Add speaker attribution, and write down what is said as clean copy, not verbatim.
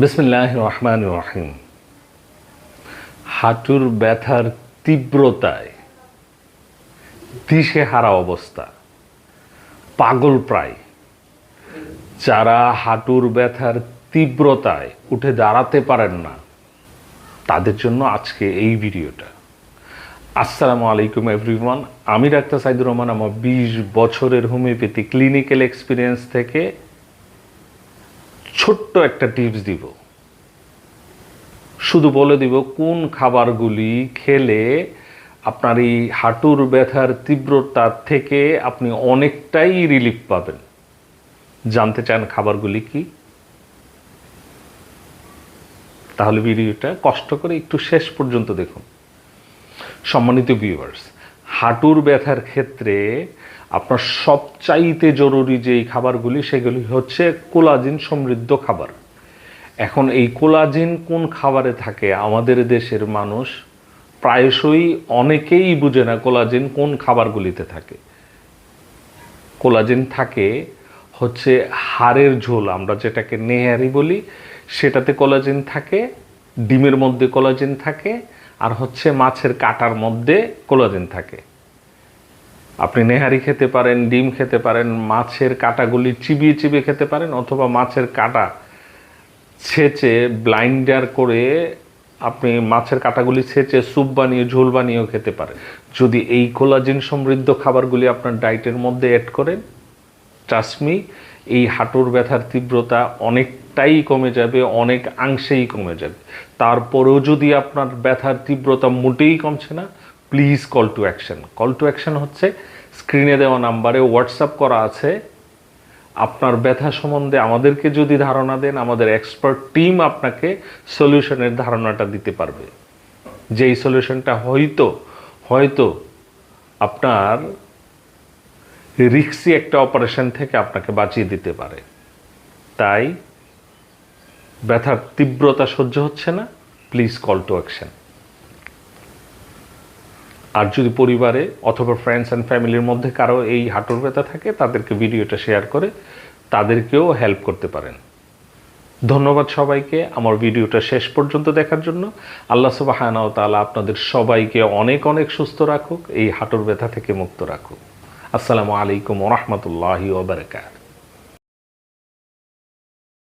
Speaker 1: বিসমিল্লাহির রহমানির রহিম। হাঁটুর ব্যথার তীব্রতায় দিশেহারা অবস্থা, পাগল প্রায়। যারা হাঁটুর ব্যথার তীব্রতায় উঠে দাঁড়াতে পারেন না, তাদের জন্য আজকে এই ভিডিওটা। আসসালামু আলাইকুম এভরিওয়ান, আমি ডাক্তার সাইদুর রহমান। আমার 20 বছরের হোমিওপ্যাথি ক্লিনিক্যাল এক্সপিরিয়েন্স থেকে ছোট্ট একটা টিপস দিব। শুধু বলে দিব কোন খাবারগুলি খেলে আপনার এই হাঁটুর ব্যথার তীব্রতা থেকে আপনি অনেকটাই রিলিফ পাবেন। জানতে চান খাবারগুলি কি? তাহলে ভিডিওটা কষ্ট করে একটু শেষ পর্যন্ত দেখুন। সম্মানিত ভিউয়ার্স, হাঁটুর ব্যথার ক্ষেত্রে আপনার সবচাইতে জরুরি যে এই খাবারগুলি, সেগুলি হচ্ছে কোলাজিন সমৃদ্ধ খাবার। এখন এই কোলাজিন কোন খাবারে থাকে আমাদের দেশের মানুষ প্রায়শই অনেকেই বুঝে না কোলাজিন কোন খাবারগুলিতে থাকে। কোলাজিন থাকে হচ্ছে হাড়ের ঝোল, আমরা যেটাকে নেহারি বলি, সেটাতে কোলাজিন থাকে, ডিমের মধ্যে কোলাজিন থাকে, আর হচ্ছে মাছের কাঁটার মধ্যে কোলাজিন থাকে। আপনি নেহারি খেতে পারেন, ডিম খেতে পারেন, মাছের কাঁটাগুলি চিবিয়ে চিবিয়ে খেতে পারেন, অথবা মাছের কাঁটা ছেঁচে ব্লাইন্ডার করে আপনি মাছের কাঁটাগুলি ছেঁচে স্যুপ বানিয়ে ঝোল বানিয়েও খেতে পারেন। যদি এই কোলাজিন সমৃদ্ধ খাবারগুলি আপনার ডায়েটের মধ্যে অ্যাড করেন, ট্রাস্ট মি, এই হাঁটুর ব্যথার তীব্রতা অনেকটাই কমে যাবে, অনেক অংশেই কমে যাবে। তারপরেও যদি আপনার ব্যথার তীব্রতা মোটেই কমছে না, please call to action. Call to action হচ্ছে স্ক্রিনে দেওয়া নাম্বারে হোয়াটসঅ্যাপ করা আছে। আপনার ব্যথা সম্বন্ধে আমাদেরকে যদি ধারণা দেন, আমাদের এক্সপার্ট টিম আপনাকে সলিউশনের ধারণাটা দিতে পারবে, যেই সলিউশনটা হয়তো আপনার রিস্কি একটা অপারেশন থেকে আপনাকে বাঁচিয়ে দিতে পারে। তাই ব্যথার তীব্রতা সহ্য হচ্ছে না, প্লিজ কল টু অ্যাকশন। আর যদি পরিবারে অথবা ফ্রেন্ডস অ্যান্ড ফ্যামিলির মধ্যে কারো এই হাঁটুর ব্যথা থাকে, তাদেরকে ভিডিওটা শেয়ার করে তাদেরকেও হেল্প করতে পারেন। ধন্যবাদ সবাইকে আমার ভিডিওটা শেষ পর্যন্ত দেখার জন্য। আল্লাহ সুবহানাহু ওয়া তাআলা আপনাদের সবাইকে অনেক অনেক সুস্থ রাখুক, এই হাঁটুর ব্যথা থেকে মুক্ত রাখুক। আসসালামু আলাইকুম ওয়া রাহমাতুল্লাহি ওয়া বারাকাতুহু।